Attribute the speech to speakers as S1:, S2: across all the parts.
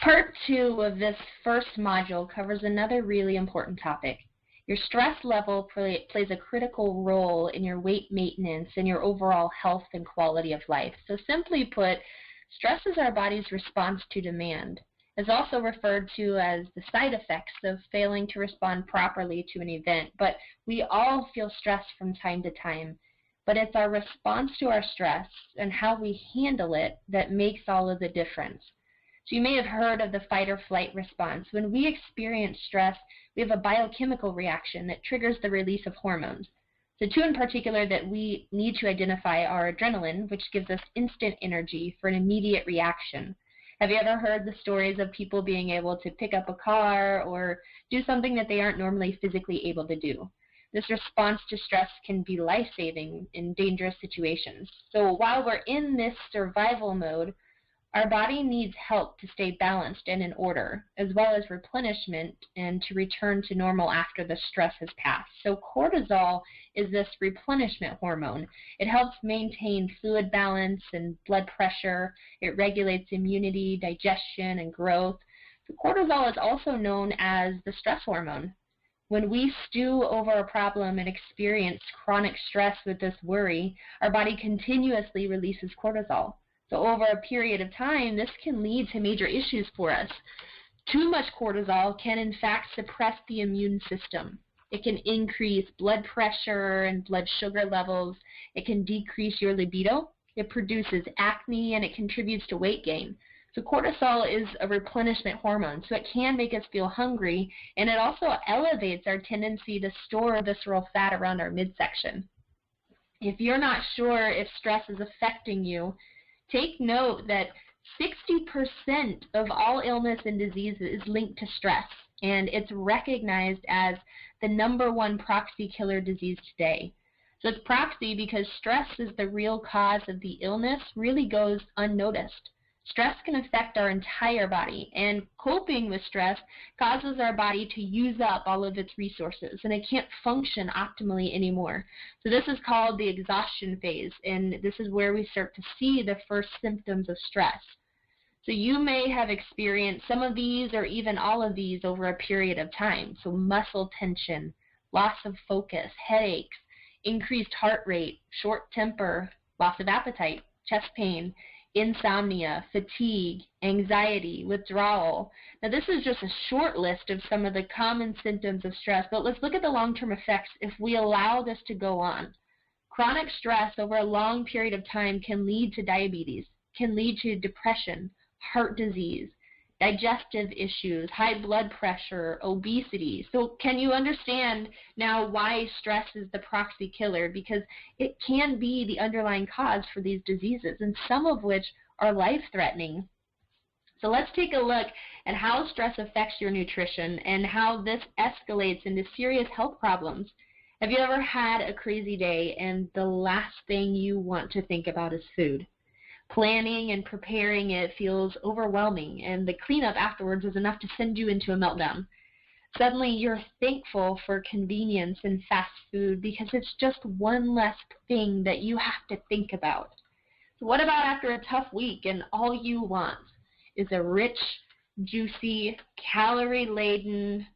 S1: Part 2 of this first module covers another really important topic. Your stress level plays a critical role in your weight maintenance and your overall health and quality of life. So simply put, stress is our body's response to demand. It's also referred to as the side effects of failing to respond properly to an event. But we all feel stress from time to time. But it's our response to our stress and how we handle it that makes all of the difference. So you may have heard of the fight or flight response. When we experience stress, we have a biochemical reaction that triggers the release of hormones. So two in particular that we need to identify are adrenaline, which gives us instant energy for an immediate reaction. Have you ever heard the stories of people being able to pick up a car or do something that they aren't normally physically able to do? This response to stress can be life-saving in dangerous situations. So while we're in this survival mode, our body needs help to stay balanced and in order, as well as replenishment and to return to normal after the stress has passed. So cortisol is this replenishment hormone. It helps maintain fluid balance and blood pressure. It regulates immunity, digestion, and growth. So cortisol is also known as the stress hormone. When we stew over a problem and experience chronic stress with this worry, our body continuously releases cortisol. So over a period of time, this can lead to major issues for us. Too much cortisol can in fact suppress the immune system. It can increase blood pressure and blood sugar levels. It can decrease your libido. It produces acne and it contributes to weight gain. So cortisol is a replenishment hormone, so it can make us feel hungry, and it also elevates our tendency to store visceral fat around our midsection. If you're not sure if stress is affecting you, take note that 60% of all illness and disease is linked to stress, and it's recognized as the #1 proxy killer disease today. So it's proxy because stress is the real cause of the illness really goes unnoticed. Stress can affect our entire body, and coping with stress causes our body to use up all of its resources, and it can't function optimally anymore. So this is called the exhaustion phase, and this is where we start to see the first symptoms of stress. So you may have experienced some of these or even all of these over a period of time. So muscle tension, loss of focus, headaches, increased heart rate, short temper, loss of appetite, chest pain, insomnia, fatigue, anxiety, withdrawal. Now this is just a short list of some of the common symptoms of stress, but let's look at the long-term effects if we allow this to go on. Chronic stress over a long period of time can lead to diabetes, can lead to depression, heart disease, digestive issues, high blood pressure, obesity. So can you understand now why stress is the proxy killer? Because it can be the underlying cause for these diseases, and some of which are life-threatening. So let's take a look at how stress affects your nutrition and how this escalates into serious health problems. Have you ever had a crazy day and the last thing you want to think about is food? Planning and preparing it feels overwhelming, and the cleanup afterwards is enough to send you into a meltdown. Suddenly you're thankful for convenience and fast food because it's just one less thing that you have to think about. So what about after a tough week and all you want is a rich, juicy, calorie-laden,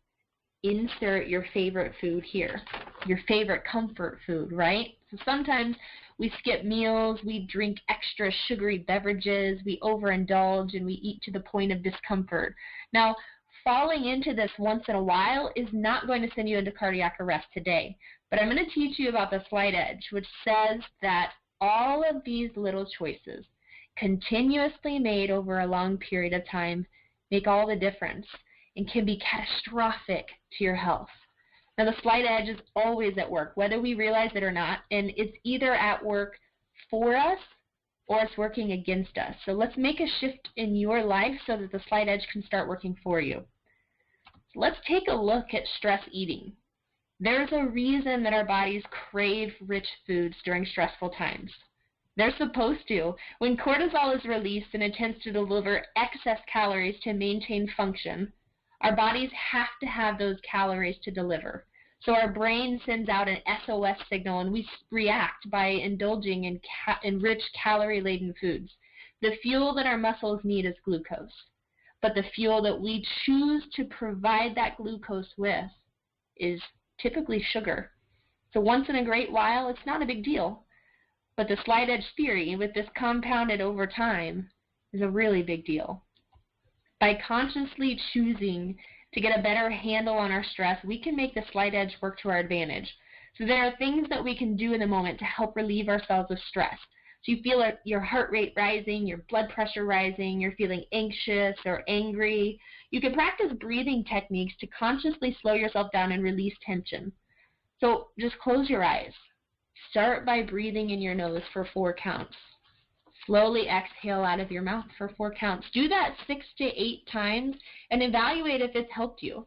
S1: insert your favorite food here, your favorite comfort food, right? So sometimes we skip meals, we drink extra sugary beverages, we overindulge, and we eat to the point of discomfort. Now, falling into this once in a while is not going to send you into cardiac arrest today, but I'm going to teach you about the slight edge, which says that all of these little choices, continuously made over a long period of time, make all the difference and can be catastrophic to your health. Now, the slight edge is always at work, whether we realize it or not, and it's either at work for us or it's working against us. So let's make a shift in your life so that the slight edge can start working for you. So let's take a look at stress eating. There's a reason that our bodies crave rich foods during stressful times. They're supposed to. When cortisol is released and it tends to deliver excess calories to maintain function, our bodies have to have those calories to deliver. So our brain sends out an SOS signal, and we react by indulging in rich calorie-laden foods. The fuel that our muscles need is glucose. but the fuel that we choose to provide that glucose with is typically sugar. So once in a great while, it's not a big deal. But the slight edge theory, with this compounded over time, is a really big deal. By consciously choosing to get a better handle on our stress, we can make the slight edge work to our advantage. So there are things that we can do in the moment to help relieve ourselves of stress. So you feel your heart rate rising, your blood pressure rising, you're feeling anxious or angry. You can practice breathing techniques to consciously slow yourself down and release tension. So just close your eyes. Start by breathing in your nose for 4 counts. Slowly exhale out of your mouth for 4 counts. Do that 6 to 8 times and evaluate if it's helped you.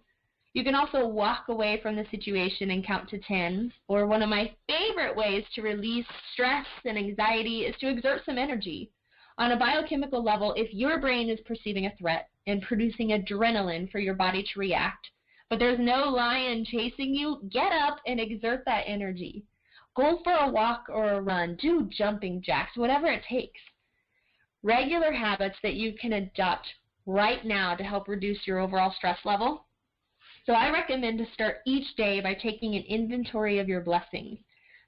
S1: You can also walk away from the situation and count to 10. Or one of my favorite ways to release stress and anxiety is to exert some energy. On a biochemical level, if your brain is perceiving a threat and producing adrenaline for your body to react, but there's no lion chasing you, get up and exert that energy. Go for a walk or a run. Do jumping jacks, whatever it takes. Regular habits that you can adopt right now to help reduce your overall stress level. So I recommend to start each day by taking an inventory of your blessings.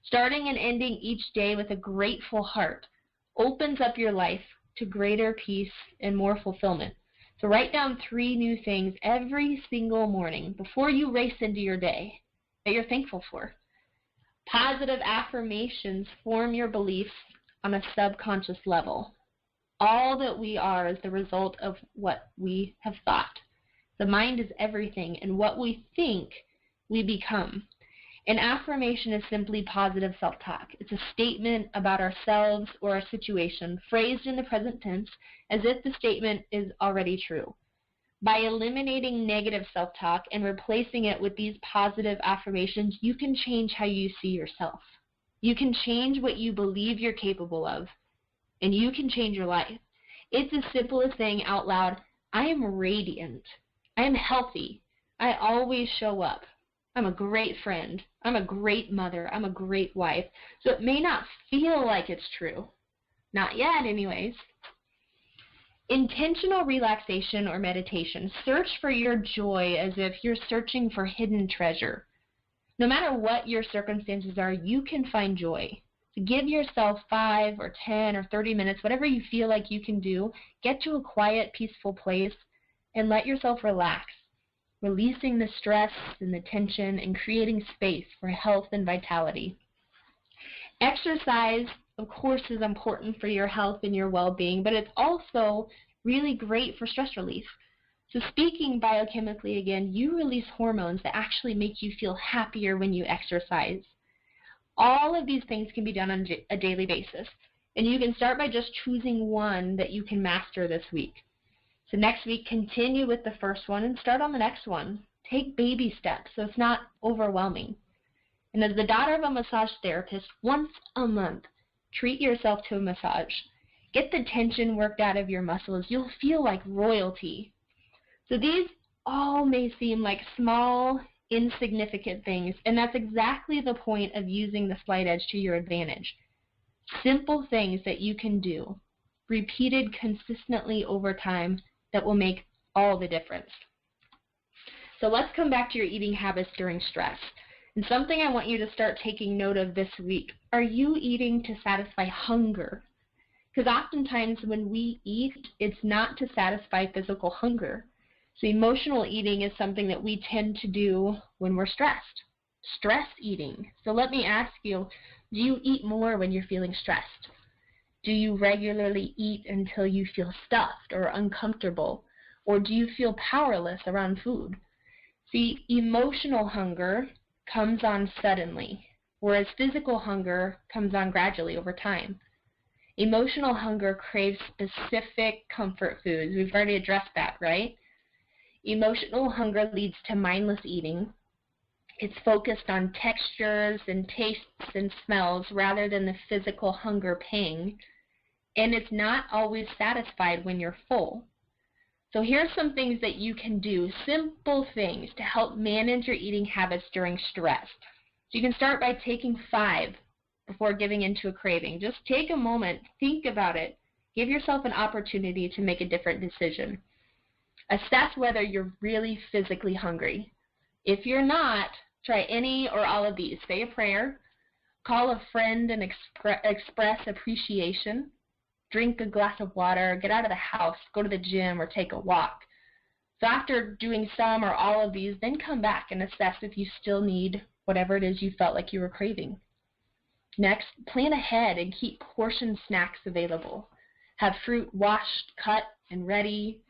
S1: Starting and ending each day with a grateful heart opens up your life to greater peace and more fulfillment. So write down 3 new things every single morning before you race into your day that you're thankful for. Positive affirmations form your beliefs on a subconscious level. All that we are is the result of what we have thought. The mind is everything, and what we think, we become. An affirmation is simply positive self-talk. It's a statement about ourselves or a situation, phrased in the present tense as if the statement is already true. By eliminating negative self-talk and replacing it with these positive affirmations, you can change how you see yourself. You can change what you believe you're capable of, and you can change your life. It's as simple as saying out loud, I am radiant. I am healthy. I always show up. I'm a great friend. I'm a great mother. I'm a great wife. So it may not feel like it's true. Not yet, anyways. Intentional relaxation or meditation. Search for your joy as if you're searching for hidden treasure. No matter what your circumstances are, you can find joy. So give yourself 5 or 10 or 30 minutes, whatever you feel like you can do. Get to a quiet, peaceful place and let yourself relax, releasing the stress and the tension and creating space for health and vitality. Exercise, of course, is important for your health and your well-being, but it's also really great for stress relief. So speaking biochemically again, you release hormones that actually make you feel happier when you exercise. All of these things can be done on a daily basis, and you can start by just choosing one that you can master this week. So next week, continue with the first one and start on the next one. Take baby steps so it's not overwhelming. And as the daughter of a massage therapist, once a month, treat yourself to a massage. Get the tension worked out of your muscles. You'll feel like royalty. So these all may seem like small, insignificant things, and that's exactly the point of using the slight edge to your advantage. Simple things that you can do, repeated consistently over time, that will make all the difference. So let's come back to your eating habits during stress. And something I want you to start taking note of this week. Are you eating to satisfy hunger? Because oftentimes when we eat, it's not to satisfy physical hunger. So emotional eating is something that we tend to do when we're stressed. Stress eating. So let me ask you, do you eat more when you're feeling stressed? Do you regularly eat until you feel stuffed or uncomfortable? Or do you feel powerless around food? See, emotional hunger comes on suddenly, whereas physical hunger comes on gradually over time. Emotional hunger craves specific comfort foods. We've already addressed that, right? Emotional hunger leads to mindless eating. It's focused on textures and tastes and smells rather than the physical hunger pang. And it's not always satisfied when you're full. So here's some things that you can do, simple things to help manage your eating habits during stress. So you can start by taking 5 before giving into a craving. Just take a moment, think about it, give yourself an opportunity to make a different decision. Assess whether you're really physically hungry. If you're not, try any or all of these. Say a prayer, call a friend and express appreciation, drink a glass of water, get out of the house, go to the gym, or take a walk. So after doing some or all of these, then come back and assess if you still need whatever it is you felt like you were craving. Next, plan ahead and keep portion snacks available. Have fruit washed, cut, and ready.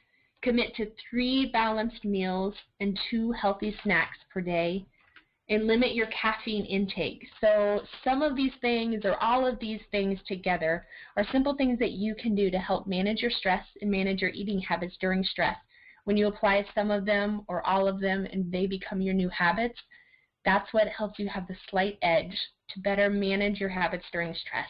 S1: Commit to 3 balanced meals and 2 healthy snacks per day. And limit your caffeine intake. So some of these things or all of these things together are simple things that you can do to help manage your stress and manage your eating habits during stress. When you apply some of them or all of them and they become your new habits, that's what helps you have the slight edge to better manage your habits during stress.